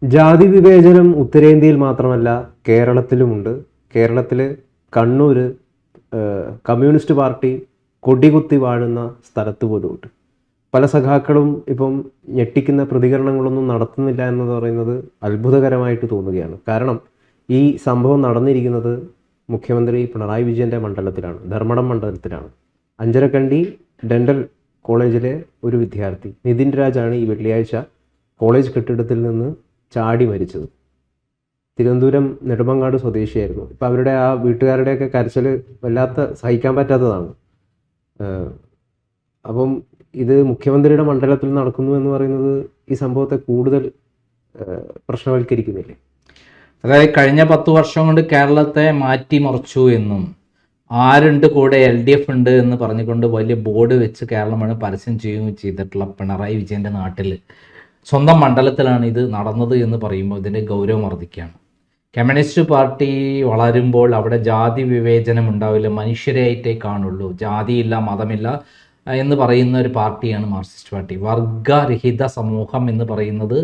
ജാതി വിവേചനം ഉത്തരേന്ത്യയിൽ മാത്രമല്ല കേരളത്തിലുമുണ്ട്. കേരളത്തിൽ കണ്ണൂർ കമ്മ്യൂണിസ്റ്റ് പാർട്ടി കൊടികുത്തി വാഴുന്ന സ്ഥലത്ത് പോലുമുണ്ട്. പല സഖാക്കളും ഇപ്പം ഞെട്ടിക്കുന്ന പ്രതികരണങ്ങളൊന്നും നടത്തുന്നില്ല എന്ന് പറയുന്നത് അത്ഭുതകരമായിട്ട് തോന്നുകയാണ്. കാരണം ഈ സംഭവം നടന്നിരിക്കുന്നത് മുഖ്യമന്ത്രി പിണറായി വിജയൻ്റെ മണ്ഡലത്തിലാണ്, ധർമ്മടം മണ്ഡലത്തിലാണ്. അഞ്ചരക്കണ്ടി ഡെൻ്റൽ കോളേജിലെ ഒരു വിദ്യാർത്ഥി നിതിൻ രാജാണ് ഈ വെള്ളിയാഴ്ച കോളേജ് കെട്ടിടത്തിൽ നിന്ന് ചാടി മരിച്ചത്. തിരുവനന്തപുരം നെടുമങ്ങാട് സ്വദേശിയായിരുന്നു. ഇപ്പം അവരുടെ ആ വീട്ടുകാരുടെയൊക്കെ കരച്ചിൽ വല്ലാത്ത സഹിക്കാൻ പറ്റാത്തതാണ്. അപ്പം ഇത് മുഖ്യമന്ത്രിയുടെ മണ്ഡലത്തിൽ നടക്കുന്നു എന്ന് പറയുന്നത് ഈ സംഭവത്തെ കൂടുതൽ പ്രശ്നവൽക്കരിക്കുന്നില്ലേ? അതായത് കഴിഞ്ഞ 10 വർഷം കൊണ്ട് കേരളത്തെ മാറ്റിമറിച്ചു എന്നും ആരുണ്ട് കൂടെ LDF ഉണ്ട് എന്ന് പറഞ്ഞുകൊണ്ട് വലിയ ബോർഡ് വെച്ച് കേരളമാണ് പരസ്യം ചെയ്യുകയും ചെയ്തിട്ടുള്ള പിണറായി വിജയൻ്റെ നാട്ടിൽ സ്വന്തം മണ്ഡലത്തിലാണ് ഇത് നടന്നത് എന്ന് പറയുമ്പോൾ ഇതിൻ്റെ ഗൗരവം വർദ്ധിക്കുകയാണ്. കമ്മ്യൂണിസ്റ്റ് പാർട്ടി വളരുമ്പോൾ അവിടെ ജാതി വിവേചനം ഉണ്ടാവില്ല, മനുഷ്യരായിട്ടേ കാണുള്ളൂ, ജാതിയില്ല മതമില്ല എന്ന് പറയുന്ന ഒരു പാർട്ടിയാണ് മാർക്സിസ്റ്റ് പാർട്ടി. വർഗരഹിത സമൂഹം എന്ന് പറയുന്നത്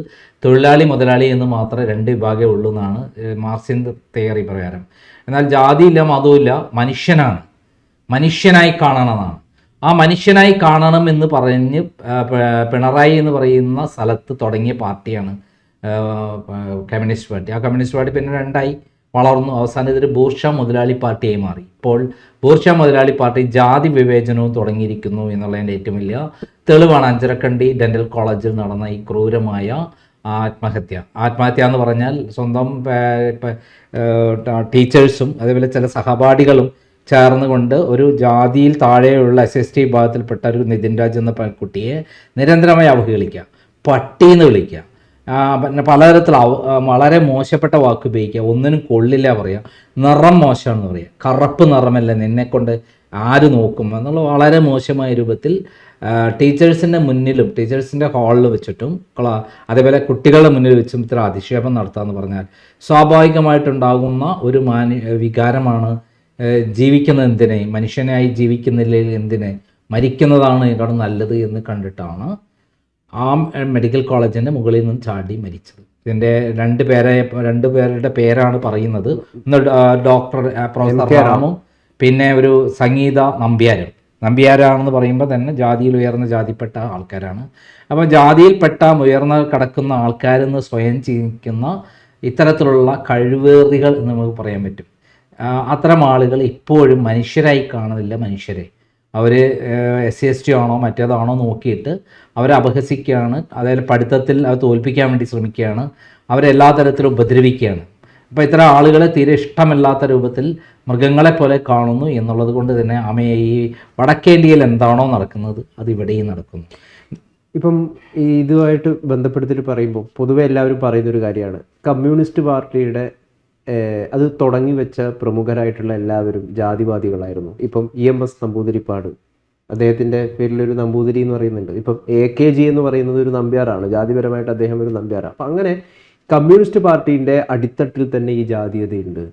തൊഴിലാളി മുതലാളി എന്ന് മാത്രമേ 2 വിഭാഗമേ ഉള്ളൂ എന്നാണ് മാർക്സിൻ തിയറി പ്രകാരം. എന്നാൽ ജാതിയില്ല മതവുമില്ല, മനുഷ്യനാണ്, മനുഷ്യനായി കാണണമെന്നാണ്. ആ മനുഷ്യനായി കാണണം എന്ന് പറഞ്ഞ് പിണറായി എന്ന് പറയുന്ന സ്ഥലത്ത് തുടങ്ങിയ പാർട്ടിയാണ് കമ്മ്യൂണിസ്റ്റ് പാർട്ടി. ആ കമ്മ്യൂണിസ്റ്റ് പാർട്ടി പിന്നെ 2ആയി വളർന്നു. അവസാനം ഇതൊരു ബൂർഷ മുതലാളി പാർട്ടിയായി മാറി. ഇപ്പോൾ ബൂർഷ മുതലാളി പാർട്ടി ജാതി വിവേചനവും തുടങ്ങിയിരിക്കുന്നു എന്നുള്ളതിൻ്റെ ഏറ്റവും വലിയ തെളിവാണ് അഞ്ചരക്കണ്ടി ഡെൻ്റൽ കോളേജിൽ നടന്ന ഈ ക്രൂരമായ ആത്മഹത്യ എന്ന് പറഞ്ഞാൽ സ്വന്തം ടീച്ചേഴ്സും അതേപോലെ ചില സഹപാഠികളും ചേർന്നുകൊണ്ട് ഒരു ജാതിയിൽ താഴെയുള്ള SST വിഭാഗത്തിൽപ്പെട്ട ഒരു നിതിൻ രാജ് എന്ന കുട്ടിയെ നിരന്തരമായി അവഹേളിക്കുക, പട്ടീന്ന് വിളിക്കുക, പിന്നെ പലതരത്തിൽ വളരെ മോശപ്പെട്ട വാക്ക് ഉപയോഗിക്കുക, ഒന്നിനും കൊള്ളില്ല പറയുക, നിറം മോശമാണെന്ന് പറയുക, കറുപ്പ് നിറമല്ല നിന്നെക്കൊണ്ട് ആര് നോക്കും എന്നുള്ള വളരെ മോശമായ രൂപത്തിൽ ടീച്ചേഴ്സിൻ്റെ മുന്നിലും ടീച്ചേഴ്സിൻ്റെ ഹാളിൽ വെച്ചിട്ടും അതേപോലെ കുട്ടികളുടെ മുന്നിൽ വെച്ചും ഇത്ര അധിക്ഷേപം നടത്തുകയെന്ന് പറഞ്ഞാൽ സ്വാഭാവികമായിട്ടുണ്ടാകുന്ന ഒരു വികാരമാണ്. ജീവിക്കുന്നത് എന്തിനെ, മനുഷ്യനായി ജീവിക്കുന്നില്ലെങ്കിൽ എന്തിനെ, മരിക്കുന്നതാണ് ഇതിനേക്കാളും നല്ലത് എന്ന് കണ്ടിട്ടാണ് ആ മെഡിക്കൽ കോളേജിൻ്റെ മുകളിൽ നിന്ന് ചാടി മരിച്ചത്. ഇതിൻ്റെ 2 പേരുടെ പേരാണ് പറയുന്നത്. ഒന്ന് ഡോക്ടർ പ്രൊഫസർ റാമും പിന്നെ ഒരു സംഗീത നമ്പ്യാരാണെന്ന് പറയുമ്പോൾ തന്നെ ജാതിയിൽ ഉയർന്ന ജാതിപ്പെട്ട ആൾക്കാരാണ്. അപ്പോൾ ജാതിയിൽപ്പെട്ട ഉയർന്ന കിടക്കുന്ന ആൾക്കാരെന്ന് സ്വയം ചിന്തിക്കുന്ന ഇത്തരത്തിലുള്ള കഴിവേറികൾ എന്ന് നമുക്ക് പറയാൻ പറ്റും. അത്തരം ആളുകൾ ഇപ്പോഴും മനുഷ്യരായി കാണുന്നില്ല. മനുഷ്യരെ അവർ SC/ST ആണോ മറ്റേതാണോ നോക്കിയിട്ട് അവരെ അപഹസിക്കുകയാണ്. അതായത് പഠിത്തത്തിൽ അത് തോൽപ്പിക്കാൻ വേണ്ടി ശ്രമിക്കുകയാണ്. അവരെല്ലാ തരത്തിലും ഉപദ്രവിക്കുകയാണ്. അപ്പോൾ ഇത്തരം ആളുകളെ തീരെ ഇഷ്ടമില്ലാത്ത രൂപത്തിൽ മൃഗങ്ങളെ പോലെ കാണുന്നു എന്നുള്ളത് കൊണ്ട് തന്നെ ഈ വടക്കേന്ത്യയിൽ എന്താണോ നടക്കുന്നത് അത് ഇവിടെയും നടക്കുന്നു. ഇപ്പം ഇതുമായിട്ട് ബന്ധപ്പെടുത്തിയിട്ട് പറയുമ്പോൾ പൊതുവെ എല്ലാവരും പറയുന്നൊരു കാര്യമാണ്, കമ്മ്യൂണിസ്റ്റ് പാർട്ടിയുടെ അത് തുടങ്ങി വെച്ച പ്രമുഖരായിട്ടുള്ള എല്ലാവരും ജാതിവാദികളായിരുന്നു. ഇപ്പം EMS നമ്പൂതിരിപ്പാട്, അദ്ദേഹത്തിൻ്റെ പേരിലൊരു നമ്പൂതിരി എന്ന് പറയുന്നുണ്ട്. ഇപ്പം AKG എന്ന് പറയുന്നത് ഒരു നമ്പ്യാറാണ്, ജാതിപരമായിട്ട് അദ്ദേഹം ഒരു നമ്പ്യാറാണ്. അപ്പം അങ്ങനെ കമ്മ്യൂണിസ്റ്റ് പാർട്ടീൻ്റെ അടിത്തട്ടിൽ തന്നെ ഈ ജാതീയതയുണ്ട്.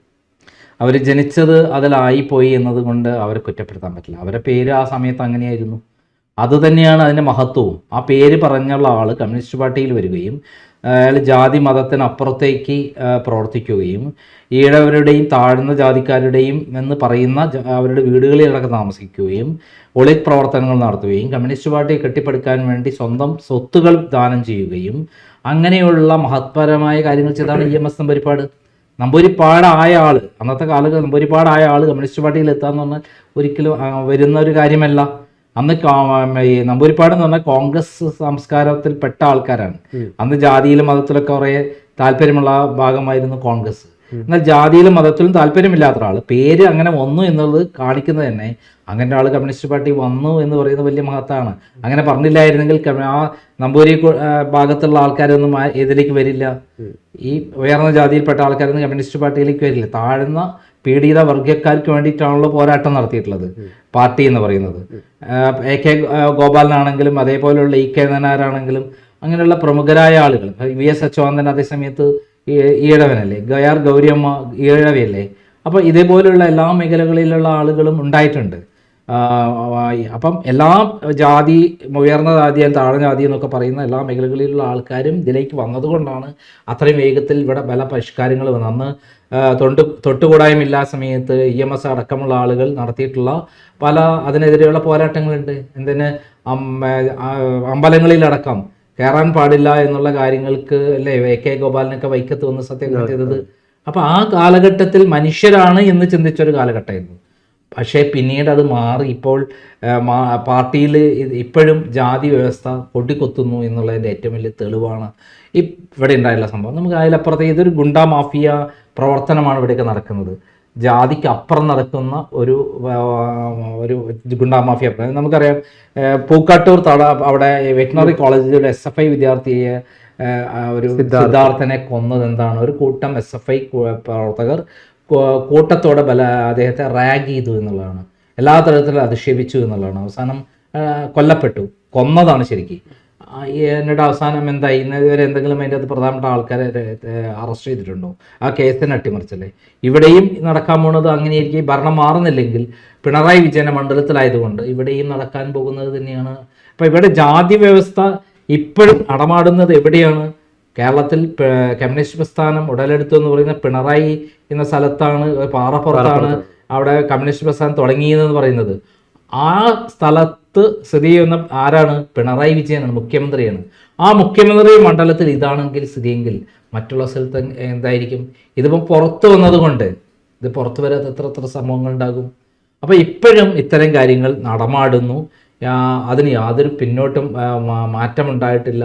അവർ ജനിച്ചത് അതിലായിപ്പോയി എന്നതുകൊണ്ട് അവരെ കുറ്റപ്പെടുത്താൻ പറ്റില്ല. അവരുടെ പേര് ആ സമയത്ത് അങ്ങനെയായിരുന്നു. അതുതന്നെയാണ് അതിൻ്റെ മഹത്വവും. ആ പേര് പറഞ്ഞുള്ള ആൾ കമ്മ്യൂണിസ്റ്റ് പാർട്ടിയിൽ വരികയും അയാൾ ജാതി മതത്തിനപ്പുറത്തേക്ക് പ്രവർത്തിക്കുകയും ഈഴവരുടെയും താഴ്ന്ന ജാതിക്കാരുടെയും എന്ന് പറയുന്ന അവരുടെ വീടുകളിൽ അടക്കം താമസിക്കുകയും ഒളി പ്രവർത്തനങ്ങൾ നടത്തുകയും കമ്മ്യൂണിസ്റ്റ് പാർട്ടിയെ കെട്ടിപ്പടുക്കാൻ വേണ്ടി സ്വന്തം സ്വത്തുകൾ ദാനം ചെയ്യുകയും അങ്ങനെയുള്ള മഹത്പരമായ കാര്യങ്ങൾ ചെയ്താണ് EMS നമ്പൂരിപ്പാടായ ആൾ. അന്നത്തെ കാലത്ത് നമ്പൂരിപ്പാടായ ആൾ കമ്മ്യൂണിസ്റ്റ് പാർട്ടിയിൽ എത്താന്ന് പറഞ്ഞാൽ ഒരിക്കലും വരുന്ന ഒരു കാര്യമല്ല. അന്ന് നമ്പൂരിപ്പാട് എന്ന് പറഞ്ഞാൽ കോൺഗ്രസ് സംസ്കാരത്തിൽപ്പെട്ട ആൾക്കാരാണ്. അന്ന് ജാതിയിലും മതത്തിലൊക്കെ കുറേ താല്പര്യമുള്ള ഭാഗമായിരുന്നു കോൺഗ്രസ്. എന്നാൽ ജാതിയിലും മതത്തിലും താല്പര്യമില്ലാത്ത ആൾ പേര് അങ്ങനെ വന്നു എന്നുള്ളത് കാണിക്കുന്നത് തന്നെ അങ്ങനെ ആൾ കമ്മ്യൂണിസ്റ്റ് പാർട്ടി വന്നു എന്ന് പറയുന്നത് വലിയ മഹത്താണ്. അങ്ങനെ പറഞ്ഞില്ലായിരുന്നെങ്കിൽ ആ നമ്പൂരി ഭാഗത്തുള്ള ആൾക്കാരൊന്നും ഇതിലേക്ക് വരില്ല. ഈ ഉയർന്ന ജാതിയിൽപ്പെട്ട ആൾക്കാരൊന്നും കമ്മ്യൂണിസ്റ്റ് പാർട്ടിയിലേക്ക് വരില്ല. താഴ്ന്ന പീഡിത വർഗക്കാർക്ക് വേണ്ടിയിട്ടാണല്ലോ പോരാട്ടം നടത്തിയിട്ടുള്ളത് പാർട്ടി എന്ന് പറയുന്നത്. AK ഗോപാലനാണെങ്കിലും അതേപോലെയുള്ള EK നായനാരാണെങ്കിലും അങ്ങനെയുള്ള പ്രമുഖരായ ആളുകൾ, VS അച്യുതാനന്ദൻ അതേ സമയത്ത് ഈഴവനല്ലേ, ഗയാർ ഗൗരിയമ്മ ഈഴവയല്ലേ. അപ്പോൾ ഇതേപോലെയുള്ള എല്ലാ മേഖലകളിലുള്ള ആളുകളും ഉണ്ടായിട്ടുണ്ട്. അപ്പം എല്ലാ ജാതി, ഉയർന്ന ജാതി, താഴ്ന്ന ജാതി എന്നൊക്കെ പറയുന്ന എല്ലാ മേഖലകളിലുള്ള ആൾക്കാരും ഇതിലേക്ക് വന്നതുകൊണ്ടാണ് അത്രയും വേഗത്തിൽ ഇവിടെ പല പരിഷ്കാരങ്ങൾ വന്നത്. അന്ന് തൊട്ടുകൂടായ്മയില്ല സമയത്ത് EMS അടക്കമുള്ള ആളുകൾ നടത്തിയിട്ടുള്ള പല അതിനെതിരെയുള്ള പോരാട്ടങ്ങളുണ്ട്. എന്തിന് അമ്പലങ്ങളിലടക്കം കയറാൻ പാടില്ല എന്നുള്ള കാര്യങ്ങൾക്ക് അല്ലേ AK ഗോപാലനൊക്കെ വൈക്കത്ത് വന്ന് സത്യാഗ്രഹം ചെയ്തത്. അപ്പം ആ കാലഘട്ടത്തിൽ മനുഷ്യരാണ് എന്ന് ചിന്തിച്ചൊരു കാലഘട്ടമായിരുന്നു. പക്ഷേ പിന്നീട് അത് മാറി ഇപ്പോൾ പാർട്ടിയിൽ ഇപ്പോഴും ജാതി വ്യവസ്ഥ കൊട്ടിക്കൊത്തുന്നു എന്നുള്ളതിൻ്റെ ഏറ്റവും വലിയ തെളിവാണ് ഇവിടെ ഉണ്ടായുള്ള സംഭവം. നമുക്ക് അതിലപ്പുറത്തേക്ക് ഇതൊരു ഗുണ്ടാ മാഫിയ പ്രവർത്തനമാണ് ഇവിടെയൊക്കെ നടക്കുന്നത്. ജാതിക്ക് അപ്പുറം നടക്കുന്ന ഒരു ഗുണ്ടാ മാഫിയ. നമുക്കറിയാം പൂക്കാട്ടൂർ അവിടെ വെറ്റിനറി കോളേജിൽ ഒരു SFI വിദ്യാർത്ഥിയെ ഒരു സിദ്ധാർത്ഥനെ കൊന്നത് എന്താണ്? ഒരു കൂട്ടം SFI പ്രവർത്തകർ കൂട്ടത്തോടെ അദ്ദേഹത്തെ റാഗ് ചെയ്തു എന്നുള്ളതാണ്. എല്ലാ തരത്തിലും അധിക്ഷേപിച്ചു എന്നുള്ളതാണ്. അവസാനം കൊല്ലപ്പെട്ടു, കൊന്നതാണ് ശരിക്കും. എന്നിട്ട് അവസാനം എന്തായി? ഇന്നേവരെ എന്തെങ്കിലും അതിൻ്റെ അത് പ്രധാനപ്പെട്ട ആൾക്കാരെ അറസ്റ്റ് ചെയ്തിട്ടുണ്ടോ? ആ കേസിനെ അട്ടിമറിച്ചല്ലേ. ഇവിടെയും നടക്കാൻ പോകുന്നത് അങ്ങനെയായിരിക്കും. ഭരണം മാറുന്നില്ലെങ്കിൽ പിണറായി വിജയൻ്റെ മണ്ഡലത്തിലായതുകൊണ്ട് ഇവിടെയും നടക്കാൻ പോകുന്നത് തന്നെയാണ്. അപ്പം ഇവിടെ ജാതി വ്യവസ്ഥ ഇപ്പോഴും നടമാടുന്നത് എവിടെയാണ്? കേരളത്തിൽ കമ്മ്യൂണിസ്റ്റ് പ്രസ്ഥാനം ഉടലെടുത്തു എന്ന് പറയുന്ന പിണറായി എന്ന സ്ഥലത്താണ്, പാറപ്പുറത്താണ് അവിടെ കമ്മ്യൂണിസ്റ്റ് പ്രസ്ഥാനം തുടങ്ങിയതെന്ന് പറയുന്നത്. ആ സ്ഥലത്ത് സ്ഥിതി ചെയ്യുന്ന ആരാണ്? പിണറായി വിജയനാണ്, മുഖ്യമന്ത്രിയാണ്. ആ മുഖ്യമന്ത്രി മണ്ഡലത്തിൽ ഇതാണെങ്കിൽ സ്ഥിതിയെങ്കിൽ മറ്റുള്ള സ്ഥലത്ത് എന്തായിരിക്കും? ഇതിപ്പം പുറത്തു വന്നതുകൊണ്ട് ഇത് പുറത്തു വരാത്ത എത്ര സംഭവങ്ങൾ ഉണ്ടാകും. അപ്പോൾ ഇപ്പോഴും ഇത്തരം കാര്യങ്ങൾ നടമാടുന്നു. അതിന് യാതൊരു പിന്നോട്ടും മാറ്റമുണ്ടായിട്ടില്ല.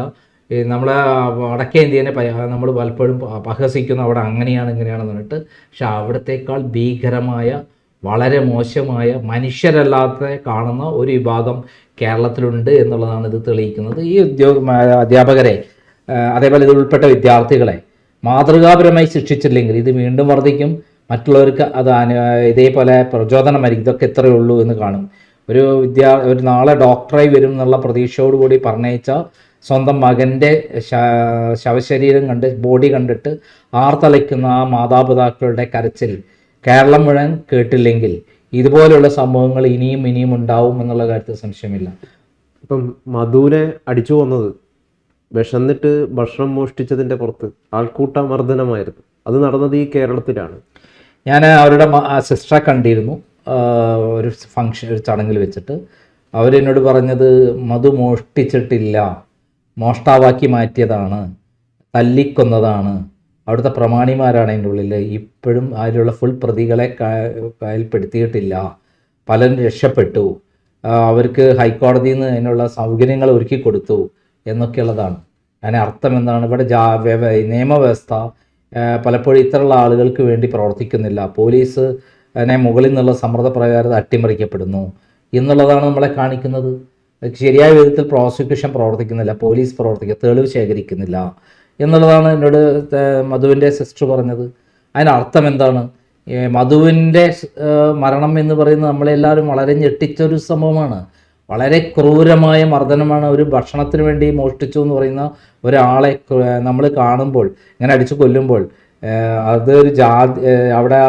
നമ്മളെ വടക്കേ ഇന്ത്യനെ നമ്മൾ പലപ്പോഴും അപഹസിക്കുന്നു, അവിടെ അങ്ങനെയാണ് ഇങ്ങനെയാണെന്ന് പറഞ്ഞിട്ട്. പക്ഷെ അവിടത്തേക്കാൾ ഭീകരമായ, വളരെ മോശമായ, മനുഷ്യരല്ലാത്ത കാണുന്ന ഒരു വിഭാഗം കേരളത്തിലുണ്ട് എന്നുള്ളതാണ് ഇത് തെളിയിക്കുന്നത്. ഈ അധ്യാപകരെ അതേപോലെ ഇതിൽ ഉൾപ്പെട്ട വിദ്യാർത്ഥികളെ മാതൃകാപരമായി ശിക്ഷിച്ചില്ലെങ്കിൽ ഇത് വീണ്ടും വർദ്ധിക്കും. മറ്റുള്ളവർക്ക് അത് ഇതേപോലെ പ്രചോദനമായിരിക്കും. ഇതൊക്കെ എത്രയേ ഉള്ളൂ എന്ന് കാണും. ഒരു നാളെ ഡോക്ടറായി വരും എന്നുള്ള പ്രതീക്ഷയോടുകൂടി പറഞ്ഞയച്ച സ്വന്തം മകൻ്റെ ശവശരീരം ബോഡി കണ്ടിട്ട് ആർത്തലയ്ക്കുന്ന ആ മാതാപിതാക്കളുടെ കരച്ചിൽ കേരളം മുഴുവൻ കേട്ടില്ലെങ്കിൽ ഇതുപോലെയുള്ള സംഭവങ്ങൾ ഇനിയും ഉണ്ടാവും എന്നുള്ള കാര്യത്തിൽ സംശയമില്ല. ഇപ്പം മധുവിനെ അടിച്ചു കൊന്നത് വിശന്നിട്ട് ഭക്ഷണം മോഷ്ടിച്ചതിൻ്റെ പുറത്ത് ആൾക്കൂട്ട മർദ്ദനമായിരുന്നു. അത് നടന്നത് ഈ കേരളത്തിലാണ്. ഞാൻ അവരുടെ സിസ്റ്ററെ കണ്ടിരുന്നു ഒരു ഫംഗ്ഷൻ, ഒരു ചടങ്ങിൽ വെച്ചിട്ട്. അവരെന്നോട് പറഞ്ഞത് മധു മോഷ്ടിച്ചിട്ടില്ല, മോഷ്ടാവാക്കി മാറ്റിയതാണ്, തല്ലിക്കൊന്നതാണ്. അവിടുത്തെ പ്രമാണിമാരാണ് അതിൻ്റെ ഉള്ളിൽ. ഇപ്പോഴും അതിലുള്ള ഫുൾ പ്രതികളെ കയ്യിൽപ്പെടുത്തിയിട്ടില്ല. പലരും രക്ഷപ്പെട്ടു. അവർക്ക് ഹൈക്കോടതിയിൽ നിന്ന് അതിനുള്ള സൗകര്യങ്ങൾ ഒരുക്കി കൊടുത്തു എന്നൊക്കെയുള്ളതാണ്. അതിന് അർത്ഥം എന്താണ്? ഇവിടെ നിയമവ്യവസ്ഥ പലപ്പോഴും ഇത്തരമുള്ള ആളുകൾക്ക് വേണ്ടി പ്രവർത്തിക്കുന്നില്ല. പോലീസ് അതിനെ മുകളിൽ നിന്നുള്ള സമ്മർദ്ദപ്രകാരം അട്ടിമറിക്കപ്പെടുന്നു എന്നുള്ളതാണ് നമ്മളെ കാണിക്കുന്നത്. ശരിയായ വിധത്തിൽ പ്രോസിക്യൂഷൻ പ്രവർത്തിക്കുന്നില്ല, പോലീസ് പ്രവർത്തിക്കുക, തെളിവ് ശേഖരിക്കുന്നില്ല എന്നുള്ളതാണ് എന്നോട് മധുവിൻ്റെ സിസ്റ്റർ പറഞ്ഞത്. അതിനർത്ഥം എന്താണ്? മധുവിൻ്റെ മരണം എന്ന് പറയുന്നത് നമ്മളെല്ലാവരും വളരെ ഞെട്ടിച്ചൊരു സംഭവമാണ്. വളരെ ക്രൂരമായ മർദ്ദനമാണ്. ഒരു ഭക്ഷണത്തിന് വേണ്ടി മോഷ്ടിച്ചു എന്ന് പറയുന്ന ഒരാളെ നമ്മൾ കാണുമ്പോൾ, ഇങ്ങനെ അടിച്ചു കൊല്ലുമ്പോൾ, അതൊരു അവിടെ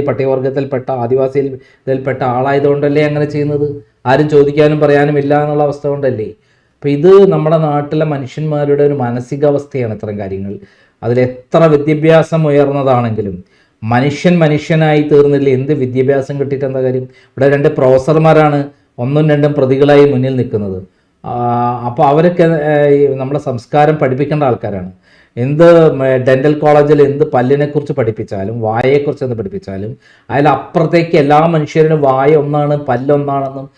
പട്ടികവർഗത്തിൽപ്പെട്ട ആദിവാസിയിൽപ്പെട്ട ആളായതുകൊണ്ടല്ലേ അങ്ങനെ ചെയ്യുന്നത്? ആരും ചോദിക്കാനും പറയാനും ഇല്ല എന്നുള്ള അവസ്ഥ കൊണ്ടല്ലേ? അപ്പം ഇത് നമ്മുടെ നാട്ടിലെ മനുഷ്യന്മാരുടെ ഒരു മാനസികാവസ്ഥയാണ് ഇത്തരം കാര്യങ്ങൾ. അതിലെത്ര വിദ്യാഭ്യാസം ഉയർന്നതാണെങ്കിലും മനുഷ്യനായി തീർന്നില്ല. എന്ത് വിദ്യാഭ്യാസം കിട്ടിയിട്ട് എന്താ കാര്യം? ഇവിടെ 2 പ്രൊഫസർമാരാണ് 1ഉം 2ഉം പ്രതികളായി മുന്നിൽ നിൽക്കുന്നത്. അപ്പോൾ അവരൊക്കെ നമ്മുടെ സംസ്കാരം പഠിപ്പിക്കേണ്ട ആൾക്കാരാണ്. എന്ത് ഡെൻ്റൽ കോളേജിൽ എന്ത് പല്ലിനെക്കുറിച്ച് പഠിപ്പിച്ചാലും, വായയെക്കുറിച്ച് എന്ത് പഠിപ്പിച്ചാലും അതിലപ്പുറത്തേക്ക് എല്ലാ മനുഷ്യരും വായ ഒന്നാണ്, പല്ലൊന്നാണെന്നും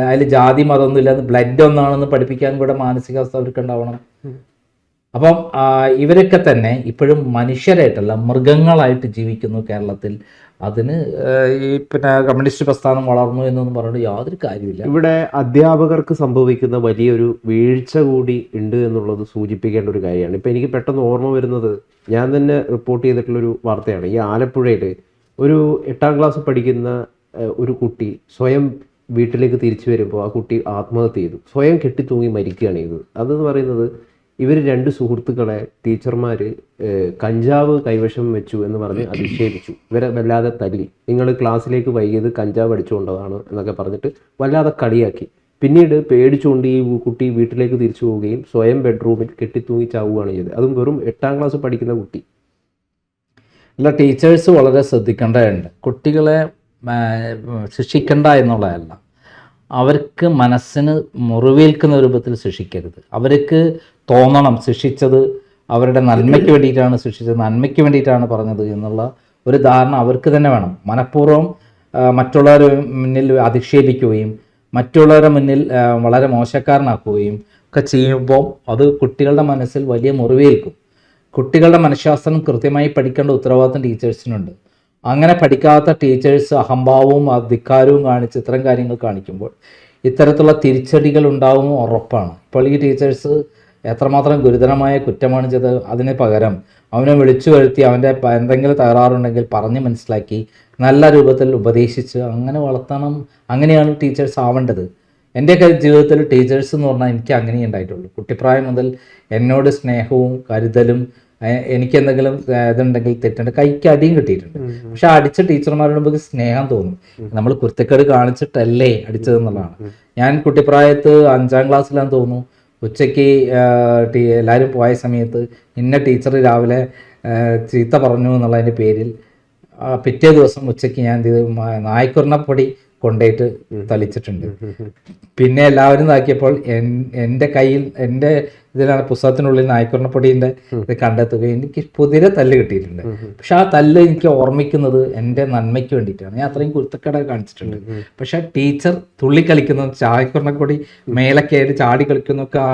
അതിൽ ജാതി മതമൊന്നും ഇല്ലെന്ന്, ബ്ലഡ് ഒന്നാണെന്ന് പഠിപ്പിക്കാൻ കൂടെ മാനസികാവസ്ഥ അവർക്ക് ഉണ്ടാവണം. അപ്പം ഇവരൊക്കെ തന്നെ ഇപ്പോഴും മനുഷ്യരായിട്ടല്ല മൃഗങ്ങളായിട്ട് ജീവിക്കുന്നു കേരളത്തിൽ. അതിന് ഈ കമ്മ്യൂണിസ്റ്റ് പ്രസ്ഥാനം വളർന്നു എന്നൊന്നും പറഞ്ഞിട്ട് യാതൊരു കാര്യമില്ല. ഇവിടെ അധ്യാപകർക്ക് സംഭവിക്കുന്ന വലിയൊരു വീഴ്ച കൂടി ഉണ്ട് എന്നുള്ളത് സൂചിപ്പിക്കേണ്ട ഒരു കാര്യമാണ്. ഇപ്പം എനിക്ക് പെട്ടെന്ന് ഓർമ്മ വരുന്നത്, ഞാൻ തന്നെ റിപ്പോർട്ട് ചെയ്തിട്ടുള്ളൊരു വാർത്തയാണ്. ഈ ആലപ്പുഴയിൽ ഒരു 8ാം ക്ലാസ് പഠിക്കുന്ന ഒരു കുട്ടി സ്വയം വീട്ടിലേക്ക് തിരിച്ചു വരുമ്പോൾ ആ കുട്ടി ആത്മഹത്യ ചെയ്തു, സ്വയം കെട്ടിത്തൂങ്ങി മരിക്കുകയാണ് ചെയ്തത്. അതെന്ന് പറയുന്നത് ഇവർ 2 സുഹൃത്തുക്കളെ ടീച്ചർമാർ കഞ്ചാവ് കൈവശം വെച്ചു എന്ന് പറഞ്ഞ് അധിക്ഷേപിച്ചു. ഇവരെ വല്ലാതെ തല്ലി. നിങ്ങൾ ക്ലാസ്സിലേക്ക് വൈകിയത് കഞ്ചാവ് അടിച്ചുകൊണ്ടതാണ് എന്നൊക്കെ പറഞ്ഞിട്ട് വല്ലാതെ കളിയാക്കി. പിന്നീട് പേടിച്ചുകൊണ്ട് ഈ കുട്ടി വീട്ടിലേക്ക് തിരിച്ചു പോവുകയും സ്വയം ബെഡ്റൂമിൽ കെട്ടിത്തൂങ്ങി ചാവുകയാണ് ചെയ്തത്. അതും വെറും 8ാം ക്ലാസ് പഠിക്കുന്ന കുട്ടി. അല്ല, ടീച്ചേഴ്സ് വളരെ ശ്രദ്ധിക്കേണ്ടതുണ്ട്. കുട്ടികളെ ശിക്ഷിക്കേണ്ട എന്നുള്ളതല്ല, അവർക്ക് മനസ്സിന് മുറിവേൽക്കുന്ന രൂപത്തിൽ ശിക്ഷിക്കരുത്. അവർക്ക് തോന്നണം ശിക്ഷിച്ചത് അവരുടെ നന്മയ്ക്ക് വേണ്ടിയിട്ടാണ് ശിക്ഷിച്ചത്, നന്മയ്ക്ക് വേണ്ടിയിട്ടാണ് പറഞ്ഞത് എന്നുള്ള ഒരു ധാരണ അവർക്ക് തന്നെ വേണം. മനഃപൂർവ്വം മറ്റുള്ളവരെ മുന്നിൽ അധിക്ഷേപിക്കുകയും മറ്റുള്ളവരുടെ മുന്നിൽ വളരെ മോശക്കാരനാക്കുകയും ഒക്കെ ചെയ്യുമ്പോൾ അത് കുട്ടികളുടെ മനസ്സിൽ വലിയ മുറിവേൽക്കും. കുട്ടികളുടെ മനഃശാസ്ത്രം കൃത്യമായി പഠിക്കേണ്ട ഉത്തരവാദിത്തം ടീച്ചേഴ്സിനുണ്ട്. അങ്ങനെ പഠിക്കാത്ത ടീച്ചേഴ്സ് അഹംഭാവവും ധിക്കാരവും കാണിച്ച് ഇത്തരം കാര്യങ്ങൾ കാണിക്കുമ്പോൾ ഇത്തരത്തിലുള്ള തിരിച്ചടികൾ ഉണ്ടാവും ഉറപ്പാണ്. ഇപ്പോൾ ഈ ടീച്ചേഴ്സ് എത്രമാത്രം ഗുരുതരമായ കുറ്റമാണ് ചെയ്തത്, അതിന് പകരം അവനെ വിളിച്ചു വരുത്തി അവൻ്റെ എന്തെങ്കിലും തകരാറുണ്ടെങ്കിൽ പറഞ്ഞ് മനസ്സിലാക്കി നല്ല രൂപത്തിൽ ഉപദേശിച്ച് അങ്ങനെ വളർത്തണം. അങ്ങനെയാണ് ടീച്ചേഴ്സ് ആവേണ്ടത്. എൻ്റെയൊക്കെ ജീവിതത്തിൽ ടീച്ചേഴ്സ് എന്ന് പറഞ്ഞാൽ എനിക്ക് അങ്ങനെ ഉണ്ടായിട്ടുള്ളൂ. കുട്ടിപ്രായം മുതൽ എന്നോട് സ്നേഹവും കരുതലും, എനിക്ക് എന്തെങ്കിലും ഇതുണ്ടെങ്കിൽ തെറ്റുണ്ട്, കൈക്ക് അടിയും കിട്ടിയിട്ടുണ്ട്. പക്ഷെ അടിച്ച ടീച്ചർമാരുടെ മുമ്പ് സ്നേഹം തോന്നും. നമ്മൾ കുരുത്തക്കേട് കാണിച്ചിട്ടല്ലേ അടിച്ചതെന്നുള്ളതാണ്. ഞാൻ കുട്ടിപ്രായത്ത് 5ാം ക്ലാസ്സിലാന്ന് തോന്നുന്നു, ഉച്ചയ്ക്ക് എല്ലാവരും പോയ സമയത്ത് ഇന്ന ടീച്ചർ രാവിലെ ചീത്ത പറഞ്ഞു എന്നുള്ളതിൻ്റെ പേരിൽ പിറ്റേ ദിവസം ഉച്ചയ്ക്ക് ഞാൻ എന്ത് ചെയ്തു, നായ്ക്കുറിനപ്പൊടി കൊണ്ടുപോയിട്ട് തളിച്ചിട്ടുണ്ട്. പിന്നെ എല്ലാവരും ഇതാക്കിയപ്പോൾ എൻ്റെ കയ്യിൽ എൻ്റെ ഇതിലാണ് പുസ്തകത്തിനുള്ളിൽ നായ്ക്കുറിനപ്പൊടീൻ്റെ ഇത് കണ്ടെത്തുകയും എനിക്ക് പുതിയ തല്ല് കിട്ടിയിട്ടുണ്ട്. പക്ഷെ ആ തല്ല് എനിക്ക് ഓർമ്മിക്കുന്നത് എൻ്റെ നന്മയ്ക്ക് വേണ്ടിയിട്ടാണ്. ഞാൻ അത്രയും കുരുത്തക്കട കാണിച്ചിട്ടുണ്ട്. പക്ഷെ ടീച്ചർ തുള്ളിക്കളിക്കുന്ന നായ്ക്കുറിനപ്പൊടി മേലൊക്കെയായിട്ട് ചാടി കളിക്കുന്നൊക്കെ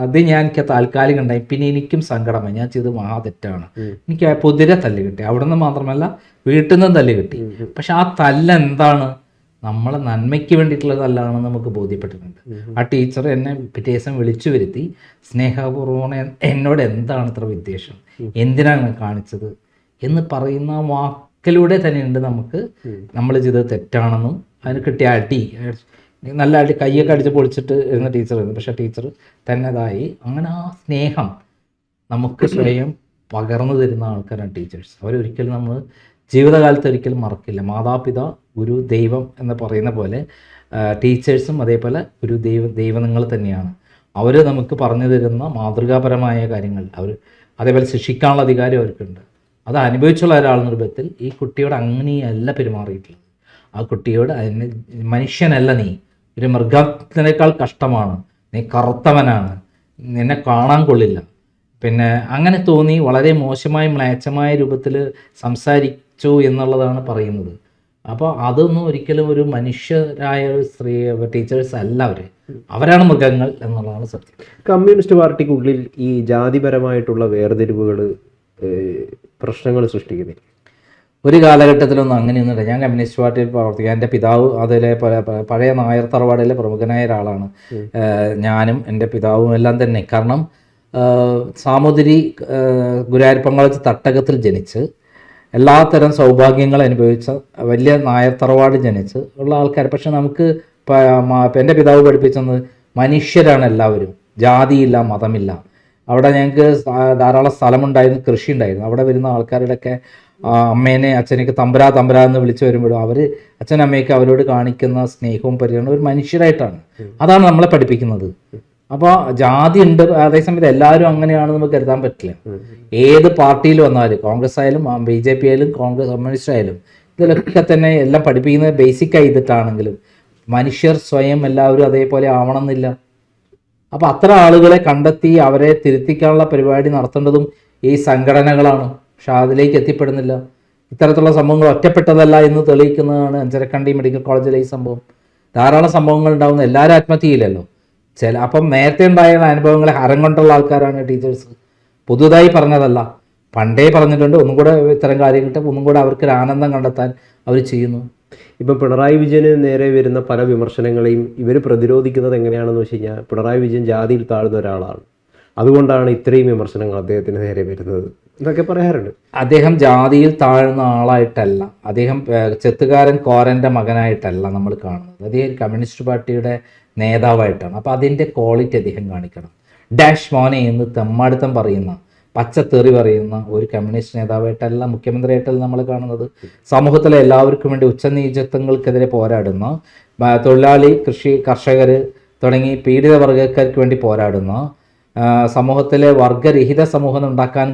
അത് എനിക്ക് താൽക്കാലികം ഉണ്ടായി. പിന്നെ എനിക്കും സങ്കടമായി, ഞാൻ ചെയ്ത് മഹാതെറ്റാണ്. എനിക്ക് പുതിയ തല്ല് കിട്ടി. അവിടെ നിന്ന് മാത്രമല്ല വീട്ടിൽ നിന്നും തല്ല് കിട്ടി. പക്ഷെ ആ തല്ല് എന്താണ്, നമ്മളെ നന്മയ്ക്ക് വേണ്ടിയിട്ടുള്ളതല്ലാണെന്ന് നമുക്ക് ബോധ്യപ്പെട്ടിട്ടുണ്ട്. ആ ടീച്ചർ എന്നെ പിറ്റേ ദിവസം വിളിച്ചു വരുത്തി സ്നേഹപൂർവ്വം എന്നോട് എന്താണ് ഇത്ര വിദ്വേഷം, എന്തിനാണ് കാണിച്ചത് എന്ന് പറയുന്ന വാക്കിലൂടെ തന്നെയുണ്ട് നമുക്ക് നമ്മൾ ചെയ്തത് തെറ്റാണെന്നും അതിന് കിട്ടിയ അടി, നല്ല അടി, കൈയൊക്കെ അടിച്ച് പൊളിച്ചിട്ട് ഇരുന്ന ടീച്ചറായിരുന്നു. പക്ഷേ ടീച്ചർ തന്നെതായി. അങ്ങനെ ആ സ്നേഹം നമുക്ക് സ്വയം പകർന്നു തരുന്ന ആൾക്കാരാണ് ടീച്ചേഴ്സ്. അവരൊരിക്കലും നമ്മൾ ജീവിതകാലത്ത് ഒരിക്കലും മറക്കില്ല. മാതാപിതാ ഗുരു ദൈവം എന്ന് പറയുന്ന പോലെ ടീച്ചേഴ്സും അതേപോലെ ഒരു ദൈവങ്ങൾ തന്നെയാണ്. അവർ നമുക്ക് പറഞ്ഞു തരുന്ന മാതൃകാപരമായ കാര്യങ്ങൾ, അവർ അതേപോലെ ശിക്ഷിക്കാനുള്ള അധികാരം അവർക്കുണ്ട്. അത് അനുഭവിച്ചുള്ള ഒരാളെന്ന രൂപത്തിൽ ഈ കുട്ടിയോട് അങ്ങനെയല്ല പെരുമാറിയിട്ടുള്ളത്. ആ കുട്ടിയോട് അതിന് മനുഷ്യനല്ല, നീ ഒരു മൃഗത്തിനേക്കാൾ കഷ്ടമാണ്, നീ കറുത്തവനാണ്, നിന്നെ കാണാൻ കൊള്ളില്ല, പിന്നെ അങ്ങനെ തോന്നി വളരെ മോശമായ മ്ലേച്ഛമായ രൂപത്തിൽ സംസാരിച്ചു എന്നുള്ളതാണ് പറയുന്നത്. അപ്പോൾ അതൊന്നും ഒരിക്കലും ഒരു മനുഷ്യരായ ടീച്ചേഴ്സ് അല്ല, അവരാണ് മൃഗങ്ങൾ എന്നുള്ളതാണ് സത്യം. കമ്മ്യൂണിസ്റ്റ് പാർട്ടിക്കുള്ളിൽ ഈ ജാതിപരമായിട്ടുള്ള വേർതിരിവുകൾ പ്രശ്നങ്ങൾ സൃഷ്ടിക്കുന്നില്ല. ഒരു കാലഘട്ടത്തിലൊന്നും അങ്ങനെയൊന്നുമില്ല. ഞാൻ കമ്മ്യൂണിസ്റ്റ് പാർട്ടിയിൽ പ്രവർത്തിക്കുക. എൻ്റെ പിതാവ് അതിലെ പഴയ നായർ തറവാടിലെ പ്രമുഖനായ ഒരാളാണ്. ഞാനും എൻ്റെ പിതാവും എല്ലാം തന്നെ. കാരണം സാമൂതിരി ഗുരുവായൂരപ്പങ്കാളത്ത് തട്ടകത്തിൽ ജനിച്ച് എല്ലാത്തരം സൗഭാഗ്യങ്ങൾ അനുഭവിച്ച വലിയ നായർ തറവാട് ജനിച്ച് ഉള്ള ആൾക്കാർ. പക്ഷെ നമുക്ക് എൻ്റെ പിതാവ് പഠിപ്പിച്ചത് മനുഷ്യരാണ് എല്ലാവരും, ജാതിയില്ല, മതമില്ല. അവിടെ ഞങ്ങൾക്ക് ധാരാളം സ്ഥലമുണ്ടായിരുന്നു, കൃഷി ഉണ്ടായിരുന്നു. അവിടെ വരുന്ന ആൾക്കാരുടെയൊക്കെ അമ്മേനെ അച്ഛനൊക്കെ തമ്പരാ എന്ന് വിളിച്ചു വരുമ്പോഴും അവർ അച്ഛനമ്മയൊക്കെ അവരോട് കാണിക്കുന്ന സ്നേഹവും പരിഗണനയും ഒരു മനുഷ്യരായിട്ടാണ്. അതാണ് നമ്മളെ പഠിപ്പിക്കുന്നത്. അപ്പോൾ ജാതി ഉണ്ട്, അതേസമയത്ത് എല്ലാവരും അങ്ങനെയാണെന്ന് നമുക്ക് കരുതാൻ പറ്റില്ല. ഏത് പാർട്ടിയിൽ വന്നാലും, കോൺഗ്രസ് ആയാലും BJP ആയാലും കമ്മ്യൂണിസ്റ്റ് ആയാലും, ഇതിലൊക്കെ തന്നെ എല്ലാം പഠിപ്പിക്കുന്നത് ബേസിക് ചെയ്തിട്ടാണെങ്കിലും മനുഷ്യർ സ്വയം എല്ലാവരും അതേപോലെ ആവണമെന്നില്ല. അപ്പോൾ അത്ര ആളുകളെ കണ്ടെത്തി അവരെ തിരുത്തിക്കാനുള്ള പരിപാടി നടത്തേണ്ടതും ഈ സംഘടനകളാണ്. പക്ഷെ അതിലേക്ക് എത്തിപ്പെടുന്നില്ല. ഇത്തരത്തിലുള്ള സംഭവങ്ങൾ ഒറ്റപ്പെട്ടതല്ല എന്ന് തെളിയിക്കുന്നതാണ് അഞ്ചരക്കണ്ടി മെഡിക്കൽ കോളേജിലെ ഈ സംഭവം. ധാരാളം സംഭവങ്ങൾ ഉണ്ടാകുന്ന, എല്ലാവരും ആത്മഹത്യയില്ലല്ലോ. അപ്പം നേരത്തെ ഉണ്ടായ അനുഭവങ്ങളെ ഹരം കൊണ്ടുള്ള ആൾക്കാരാണ് ടീച്ചേഴ്സ്. പുതുതായി പറഞ്ഞതല്ല, പണ്ടേ പറഞ്ഞിട്ടുണ്ട്. ഒന്നും കൂടെ ഇത്തരം കാര്യങ്ങൾക്ക് ഒന്നും കൂടെ അവർക്കൊരു ആനന്ദം കണ്ടെത്താൻ അവർ ചെയ്യുന്നു. ഇപ്പം പിണറായി വിജയന് നേരെ വരുന്ന പല വിമർശനങ്ങളെയും ഇവർ പ്രതിരോധിക്കുന്നത് എങ്ങനെയാണെന്ന് വെച്ച് കഴിഞ്ഞാൽ, പിണറായി വിജയൻ ജാതിയിൽ താഴ്ന്ന ഒരാളാണ്, അതുകൊണ്ടാണ് ഇത്രയും വിമർശനങ്ങൾ അദ്ദേഹത്തിന് നേരെ വരുന്നത് എന്നൊക്കെ പറയാറുണ്ട്. അദ്ദേഹം ജാതിയിൽ താഴ്ന്ന ആളായിട്ടല്ല, അദ്ദേഹം ചെത്തുകാരൻ കോരൻ്റെ മകനായിട്ടല്ല നമ്മൾ കാണുന്നത്. അദ്ദേഹം കമ്മ്യൂണിസ്റ്റ് പാർട്ടിയുടെ നേതാവായിട്ടാണ്. അപ്പോൾ അതിൻ്റെ ക്വാളിറ്റി അദ്ദേഹം കാണിക്കണം. ഡാഷ് മോനെ എന്ന് തെമ്മാടിത്തം പറയുന്ന, പച്ചത്തെറി പറയുന്ന ഒരു കമ്മ്യൂണിസ്റ്റ് നേതാവായിട്ടല്ല, മുഖ്യമന്ത്രിയായിട്ടല്ല നമ്മൾ കാണുന്നത്. സമൂഹത്തിലെ എല്ലാവർക്കും വേണ്ടി ഉച്ചനീചത്വങ്ങൾക്കെതിരെ പോരാടുന്ന, തൊഴിലാളി, കർഷകർ തുടങ്ങി പീഡിത വർഗ്ഗക്കാർക്ക് വേണ്ടി പോരാടുന്ന, സമൂഹത്തിലെ വർഗരഹിത സമൂഹം ഉണ്ടാക്കാൻ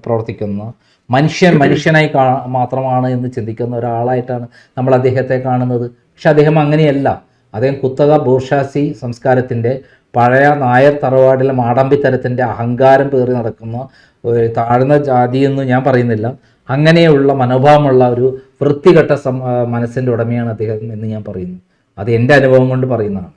പ്രവർത്തിക്കുന്ന, മനുഷ്യനായി മാത്രമാണ് എന്ന് ചിന്തിക്കുന്ന ഒരാളായിട്ടാണ് നമ്മൾ അദ്ദേഹത്തെ കാണുന്നത്. പക്ഷെ അദ്ദേഹം അങ്ങനെയല്ല. അദ്ദേഹം കുത്തക ബൂർഷാസി സംസ്കാരത്തിൻ്റെ പഴയ നായർ തറവാടിലെ മാടമ്പിത്തരത്തിൻ്റെ അഹങ്കാരം പേറി നടക്കുന്ന ഒരു താഴ്ന്ന ജാതിയെന്ന് ഞാൻ പറയുന്നില്ല, അങ്ങനെയുള്ള മനോഭാവമുള്ള ഒരു വൃത്തികെട്ട മനസ്സിൻ്റെ ഉടമയാണ് അദ്ദേഹം എന്ന് ഞാൻ പറയുന്നു. അത് എൻ്റെ അനുഭവം കൊണ്ട് പറയുന്നതാണ്.